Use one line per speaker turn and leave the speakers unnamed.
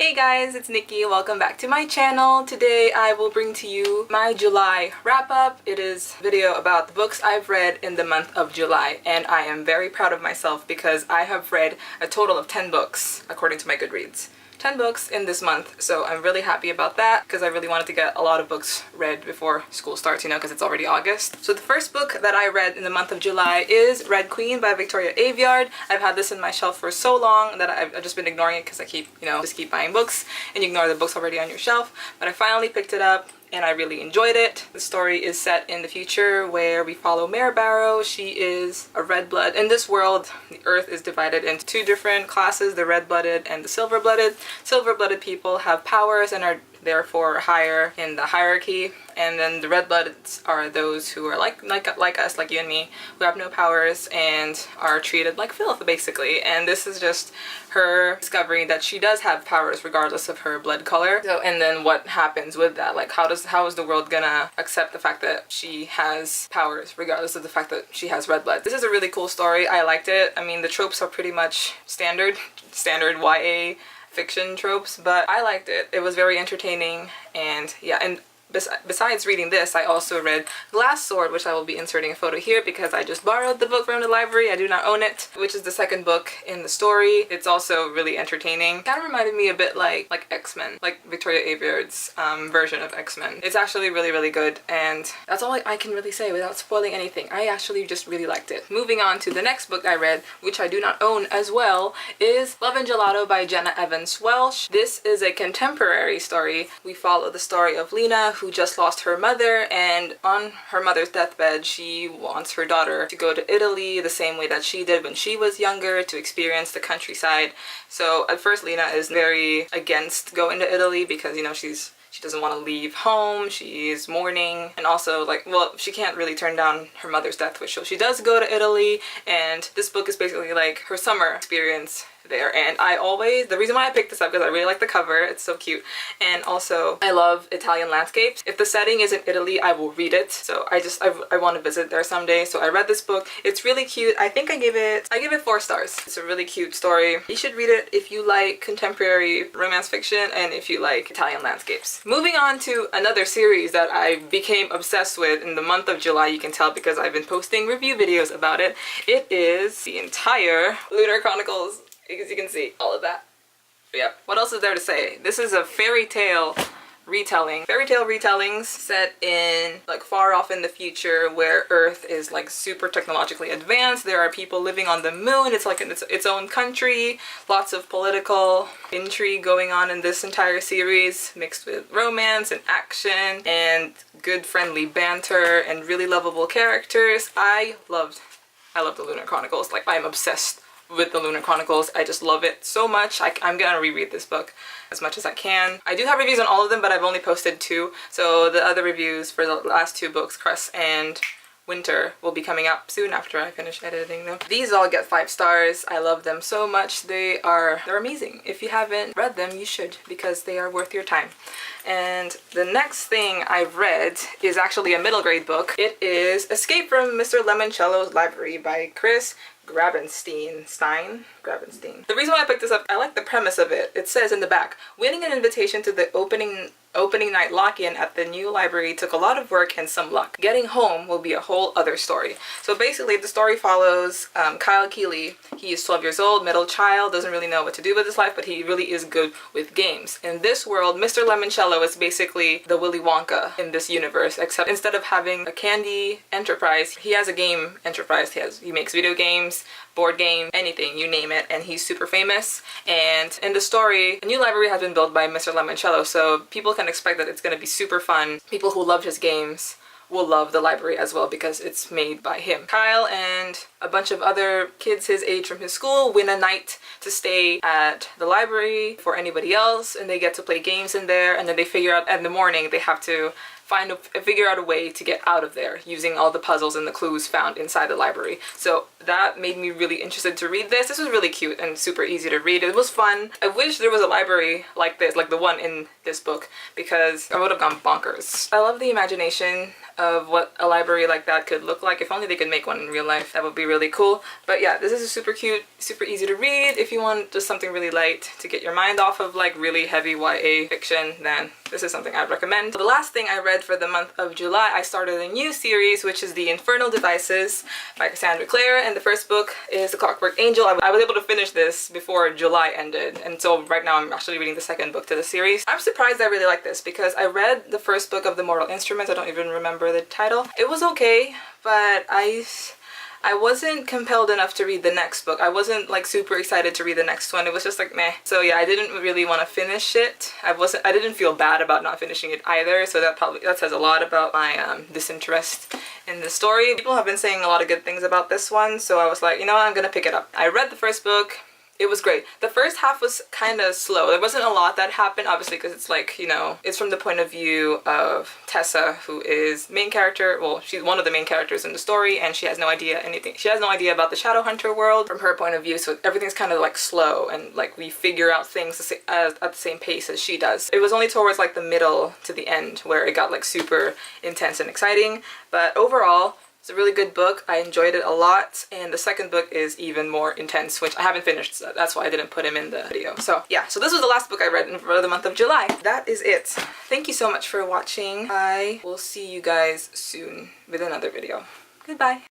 Hey guys, it's Nikki. Welcome back to my channel. Today I will bring to you my July wrap-up. It is a video about the books I've read in the month of July, and I am very proud of myself because I have read a total of 10 books according to my Goodreads. 10 books in this month, so I'm really happy about that because I really wanted to get a lot of books read before school starts, you know, because it's already August. So the first book that I read in the month of July is Red Queen by Victoria Aveyard. I've had this in my shelf for so long that I've just been ignoring it because I keep, just keep buying books and you ignore the books already on your shelf. But I finally picked it up and I really enjoyed it. The story is set in the future where we follow Meyer. She is a red blood. In this world, the earth is divided into two different classes, the red-blooded and the silver-blooded. Silver-blooded people have powers and are therefore higher in the hierarchy, and then the red-bloodeds are those who are like us, like you and me, who have no powers and are treated like filth, basically. And this is just her discovering that she does have powers regardless of her blood color. So, and then what happens with that? Like, how is the world gonna accept the fact that she has powers regardless of the fact that she has red blood? This is a really cool story. I liked it. I mean, the tropes are pretty much standard YA fiction tropes, but I liked it. It was very entertaining, and yeah, and besides reading this, I also read Glass Sword, which I will be inserting a photo here because I just borrowed the book from the library. I do not own it, which is the second book in the story. It's also really entertaining. Kind of reminded me a bit like X-Men, like Victoria Aveyard's version of X-Men. It's actually really good, and that's all I can really say without spoiling anything. I actually just really liked it. Moving on to the next book I read, which I do not own as well, is Love and Gelato by Jenna Welch. This is a contemporary story. We follow the story of Lena, who just lost her mother, and on her mother's deathbed she wants her daughter to go to Italy the same way that she did when she was younger, to experience the countryside. So at first Lena is very against going to Italy because, she doesn't want to leave home, she's mourning, and also, she can't really turn down her mother's death wish, so she does go to Italy, and this book is basically like her summer experience there. And the reason why I picked this up because I really like the cover, it's so cute, and also I love Italian landscapes. If the setting is in Italy, I will read it, so I want to visit there someday. So I read this book. It's really cute. I think I give it 4 stars. It's a really cute story. You should read it if you like contemporary romance fiction and if you like Italian landscapes. Moving on to another series that I became obsessed with in the month of July. You can tell because I've been posting review videos about it. It is the entire Lunar Chronicles. As you can see, all of that. But yeah, what else is there to say? This is a fairy tale retelling. Fairy tale retellings set in far off in the future where Earth is super technologically advanced. There are people living on the moon. It's its own country. Lots of political intrigue going on in this entire series, mixed with romance and action and good friendly banter and really lovable characters. I love the Lunar Chronicles. I'm obsessed with the Lunar Chronicles. I just love it so much. I'm gonna reread this book as much as I can. I do have reviews on all of them, but I've only posted 2, so the other reviews for the last 2 books, Cress and Winter, will be coming up soon after I finish editing them. These all get 5 stars. I love them so much. They're amazing. If you haven't read them, you should, because they are worth your time. And the next thing I've read is actually a middle grade book. It is Escape from Mr Lemoncello's Library by Grabenstein. The reason why I picked this up, I like the premise of it. It says in the back, winning an invitation to the opening night lock-in at the new library took a lot of work and some luck. Getting home will be a whole other story. So basically the story follows Kyle Keeley. He is 12 years old, middle child, doesn't really know what to do with his life, but he really is good with games. In this world, Mr. Lemoncello is basically the Willy Wonka in this universe, except instead of having a candy enterprise, he has a game enterprise. He makes video games, board game, anything, you name it, and he's super famous. And in the story, a new library has been built by Mr. Lemoncello, so people can expect that it's going to be super fun. People who love his games will love the library as well because it's made by him. Kyle and a bunch of other kids his age from his school win a night to stay at the library for anybody else, and they get to play games in there, and then they figure out in the morning they have to figure out a way to get out of there using all the puzzles and the clues found inside the library. So that made me really interested to read this. This was really cute and super easy to read. It was fun. I wish there was a library like this, like the one in this book, because I would have gone bonkers. I love the imagination of what a library like that could look like. If only they could make one in real life, that would be really cool. But yeah, this is super cute, super easy to read. If you want just something really light to get your mind off of like really heavy YA fiction, then this is something I'd recommend. The last thing I read for the month of July, I started a new series, which is the Infernal Devices by Cassandra Clare, and the first book is The Clockwork Angel. I was able to finish this before July ended, and so right now I'm actually reading the second book to the series. I'm surprised I really like this because I read the first book of The Mortal Instruments. I don't even remember the title. It was okay, but I wasn't compelled enough to read the next book. I wasn't like super excited to read the next one. It was just like meh. So yeah, I didn't really want to finish it. I didn't feel bad about not finishing it either, so that says a lot about my disinterest in the story. People have been saying a lot of good things about this one, so I was like, you know what, I'm gonna pick it up. I read the first book. It was great. The first half was kind of slow. There wasn't a lot that happened, obviously, because it's like, you know, it's from the point of view of Tessa, who is main character. Well, she's one of the main characters in the story, and she has no idea anything. She has no idea about the Shadowhunter world from her point of view, so everything's kind of like slow, and like we figure out things at the same pace as she does. It was only towards like the middle to the end where it got like super intense and exciting, but overall, it's a really good book. I enjoyed it a lot, and the second book is even more intense, which I haven't finished, so that's why I didn't put him in the video. So yeah, so this was the last book I read for the month of July. That is it. Thank you so much for watching. I will see you guys soon with another video. Goodbye.